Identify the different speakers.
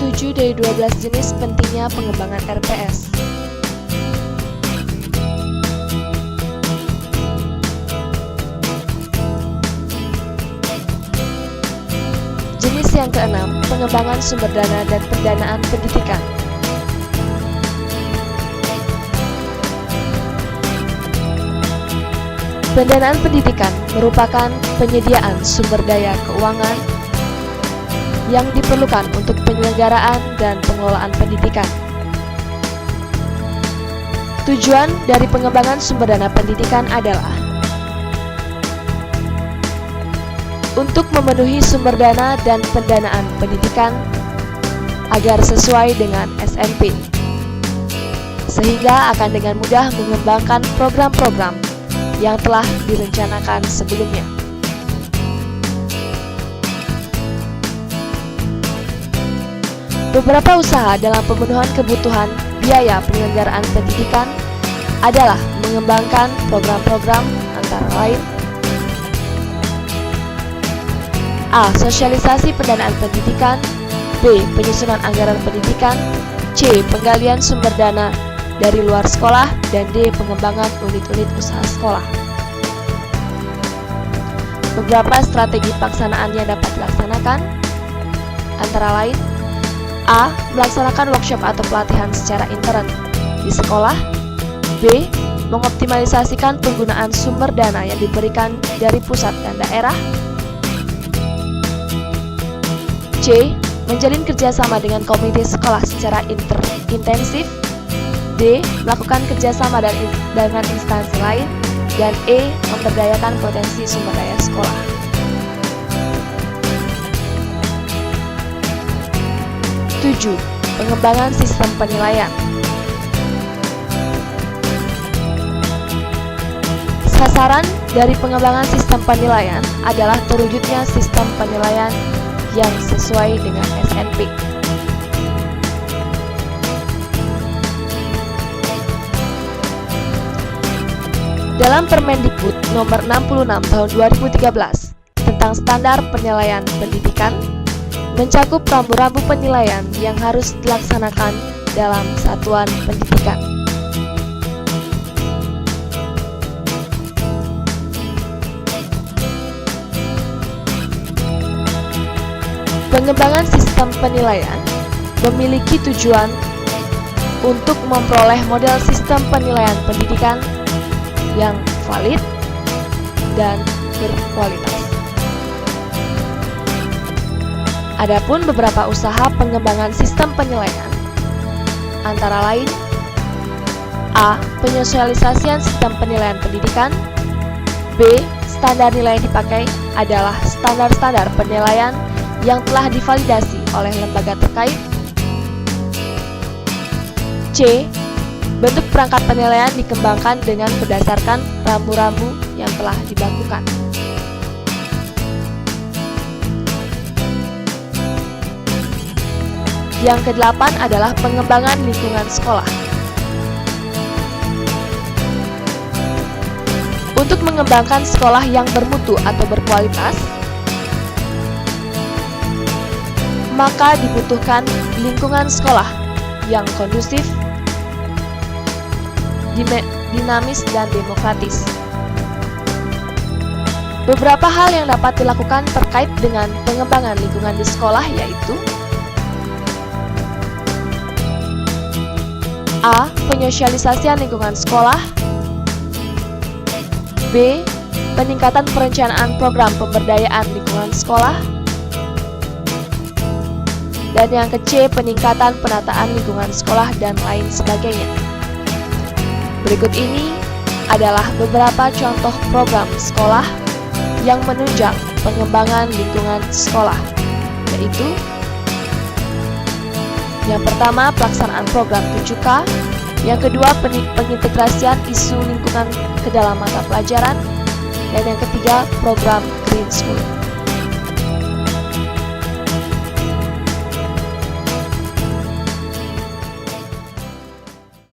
Speaker 1: 7 dari 12 jenis pentingnya pengembangan RPS. Jenis yang keenam, pengembangan sumber dana dan pendanaan pendidikan. Pendanaan pendidikan merupakan penyediaan sumber daya keuangan yang diperlukan untuk penyelenggaraan dan pengelolaan pendidikan. Tujuan dari pengembangan sumber dana pendidikan adalah untuk memenuhi sumber dana dan pendanaan pendidikan agar sesuai dengan SMP, sehingga akan dengan mudah mengembangkan program-program yang telah direncanakan sebelumnya. Beberapa usaha dalam pemenuhan kebutuhan biaya penyelenggaraan pendidikan adalah mengembangkan program-program antara lain: A. Sosialisasi pendanaan pendidikan, B. Penyusunan anggaran pendidikan, C. Penggalian sumber dana dari luar sekolah, dan D. Pengembangan unit-unit usaha sekolah. Beberapa strategi pelaksanaan yang dapat dilaksanakan antara lain: A. Melaksanakan workshop atau pelatihan secara intern di sekolah, B. Mengoptimalisasikan penggunaan sumber dana yang diberikan dari pusat dan daerah, C. Menjalin kerjasama dengan komite sekolah secara intensif, D. Melakukan kerjasama dengan instansi lain, dan E. Memberdayakan potensi sumber daya sekolah. Tujuh. Pengembangan sistem penilaian. Sasaran dari pengembangan sistem penilaian adalah terwujudnya sistem penilaian yang sesuai dengan SNP. Dalam Permendikbud Nomor 66 Tahun 2013 tentang Standar Penilaian Pendidikan, mencakup rambu-rambu penilaian yang harus dilaksanakan dalam satuan pendidikan. Pengembangan sistem penilaian memiliki tujuan untuk memperoleh model sistem penilaian pendidikan yang valid dan berkualitas. Adapun beberapa usaha pengembangan sistem penilaian antara lain: A. Penyosialisasian sistem penilaian pendidikan, B. Standar nilai yang dipakai adalah standar-standar penilaian yang telah divalidasi oleh lembaga terkait, C. Bentuk perangkat penilaian dikembangkan dengan berdasarkan rambu-rambu yang telah dibakukan. Yang kedelapan adalah pengembangan lingkungan sekolah. Untuk mengembangkan sekolah yang bermutu atau berkualitas, maka dibutuhkan lingkungan sekolah yang kondusif, dinamis, dan demokratis. Beberapa hal yang dapat dilakukan terkait dengan pengembangan lingkungan di sekolah yaitu: A. Penyosialisasian lingkungan sekolah, B. Peningkatan perencanaan program pemberdayaan lingkungan sekolah, dan yang ke-C. Peningkatan penataan lingkungan sekolah dan lain sebagainya. Berikut ini adalah beberapa contoh program sekolah yang menunjang pengembangan lingkungan sekolah, yaitu: yang pertama, pelaksanaan program 7K, yang kedua, pengintegrasian isu lingkungan ke dalam mata pelajaran, dan yang ketiga, program Green School.